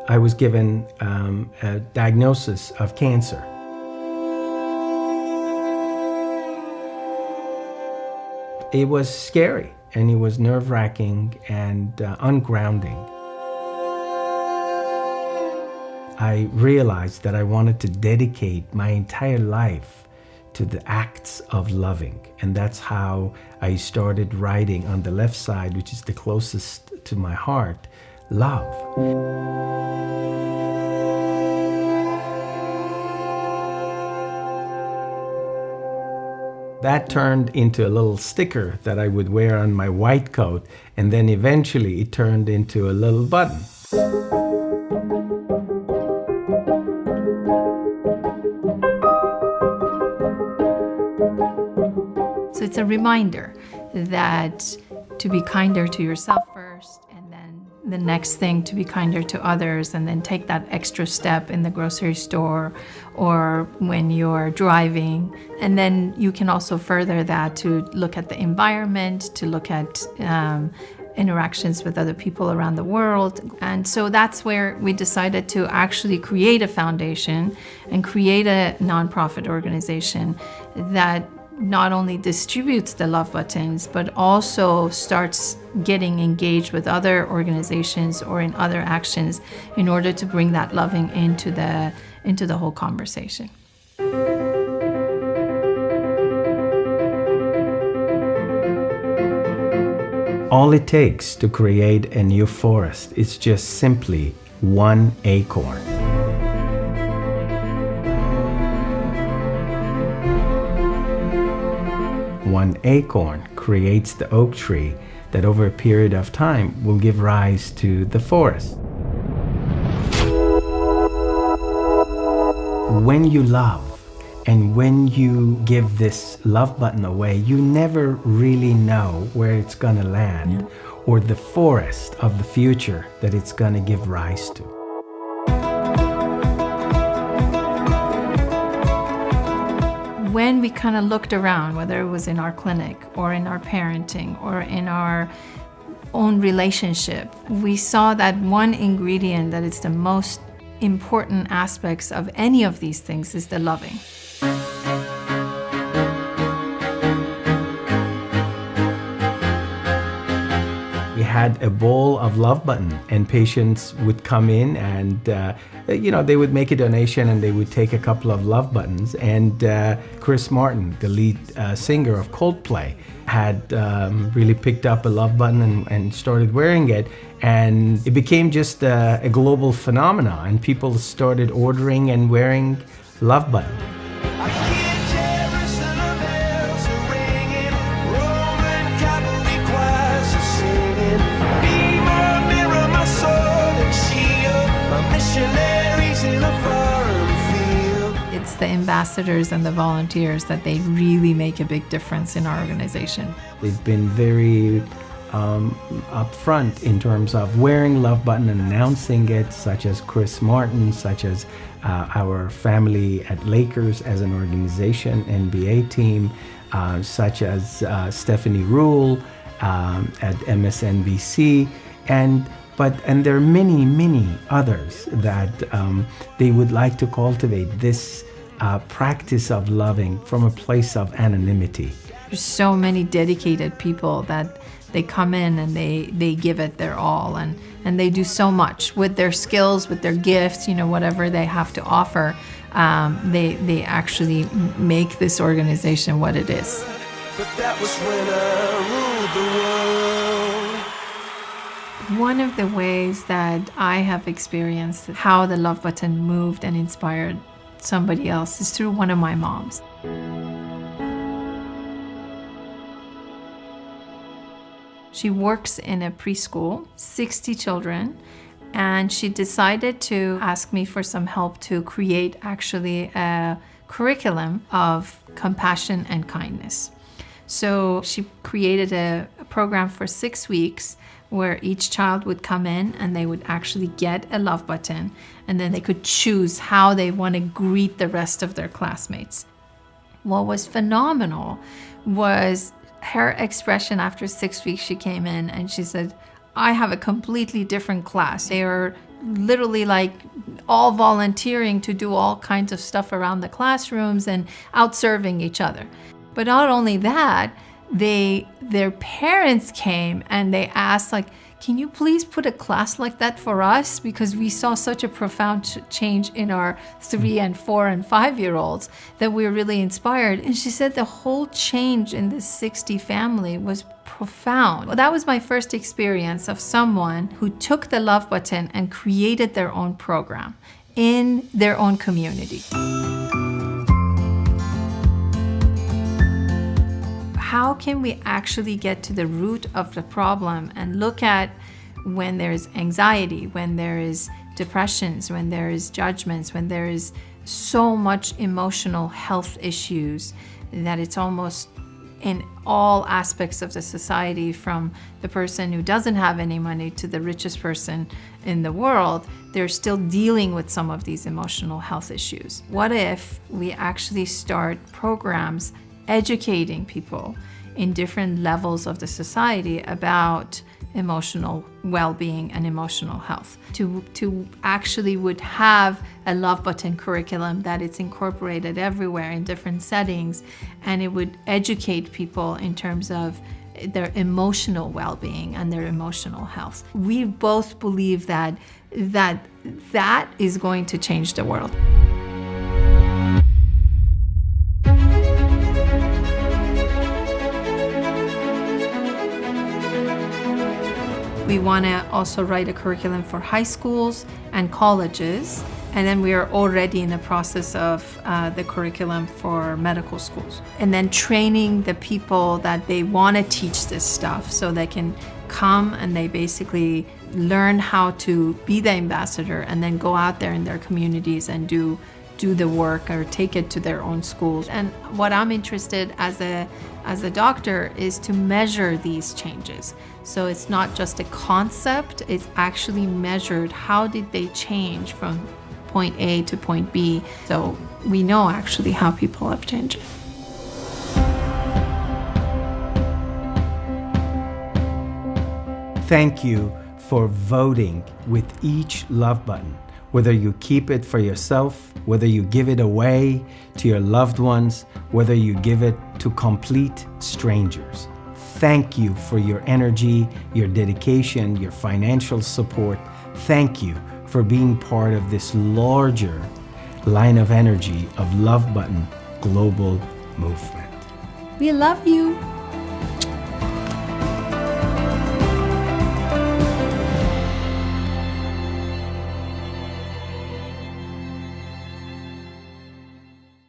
I was given a diagnosis of cancer. It was scary, and it was nerve-wracking and ungrounding. I realized that I wanted to dedicate my entire life to the acts of loving, and that's how I started writing on the left side, which is the closest to my heart, love. That turned into a little sticker that I would wear on my white coat, and then eventually it turned into a little button. So it's a reminder that to be kinder to yourself first, and then the next thing to be kinder to others, and then take that extra step in the grocery store or when you're driving. And then you can also further that to look at the environment, to look at interactions with other people around the world. And so that's where we decided to actually create a foundation and create a nonprofit organization that not only distributes the love buttons, but also starts getting engaged with other organizations or in other actions in order to bring that loving into the whole conversation. All it takes to create a new forest is just simply one acorn. One acorn creates the oak tree that over a period of time will give rise to the forest. When you love and when you give this love button away, you never really know where it's gonna land or the forest of the future that it's gonna give rise to. When we kind of looked around, whether it was in our clinic or in our parenting or in our own relationship, we saw that one ingredient that is the most important aspects of any of these things is the loving. We had a bowl of love button, and patients would come in and they would make a donation and they would take a couple of love buttons. And Chris Martin, the lead singer of Coldplay, had really picked up a love button and started wearing it. And it became just a global phenomenon, and people started ordering and wearing love buttons. It's the ambassadors and the volunteers that they really make a big difference in our organization. They've been very upfront in terms of wearing love button and announcing it, such as Chris Martin, such as our family at Lakers as an organization, NBA team, such as Stephanie Rule at MSNBC, and there are many others that they would like to cultivate this practice of loving from a place of anonymity. There's so many dedicated people that they come in and they give it their all, and they do so much with their skills, with their gifts, whatever they have to offer. They actually make this organization what it is. But that was when I ruled the world. One of the ways that I have experienced how the love button moved and inspired somebody else is through one of my moms. She works in a preschool, 60 children, and she decided to ask me for some help to create actually a curriculum of compassion and kindness. So she created a program for 6 weeks where each child would come in and they would actually get a love button, and then they could choose how they want to greet the rest of their classmates. What was phenomenal was her expression after 6 weeks. She came in and she said, I have a completely different class. They are literally like all volunteering to do all kinds of stuff around the classrooms and out serving each other. But not only that, their parents came and they asked, like, can you please put a class like that for us? Because we saw such a profound change in our 3 and 4 and 5-year-olds that we were really inspired. And she said the whole change in this 60 family was profound. Well, that was my first experience of someone who took the Love Button and created their own program in their own community. How can we actually get to the root of the problem and look at when there's anxiety, when there is depressions, when there is judgments, when there is so much emotional health issues that it's almost in all aspects of the society, from the person who doesn't have any money to the richest person in the world, they're still dealing with some of these emotional health issues. What if we actually start programs educating people in different levels of the society about emotional well-being and emotional health, to actually would have a Love Button curriculum that it's incorporated everywhere in different settings, and it would educate people in terms of their emotional well-being and their emotional health. We both believe that is going to change the world. We want to also write a curriculum for high schools and colleges, and then we are already in the process of the curriculum for medical schools. And then training the people that they want to teach this stuff so they can come and they basically learn how to be the ambassador and then go out there in their communities and do the work or take it to their own schools. And what I'm interested as a doctor is to measure these changes. So it's not just a concept, it's actually measured. How did they change from point A to point B? So we know actually how people have changed. Thank you for voting with each Love Button. Whether you keep it for yourself, whether you give it away to your loved ones, whether you give it to complete strangers. Thank you for your energy, your dedication, your financial support. Thank you for being part of this larger line of energy of Love Button global movement. We love you.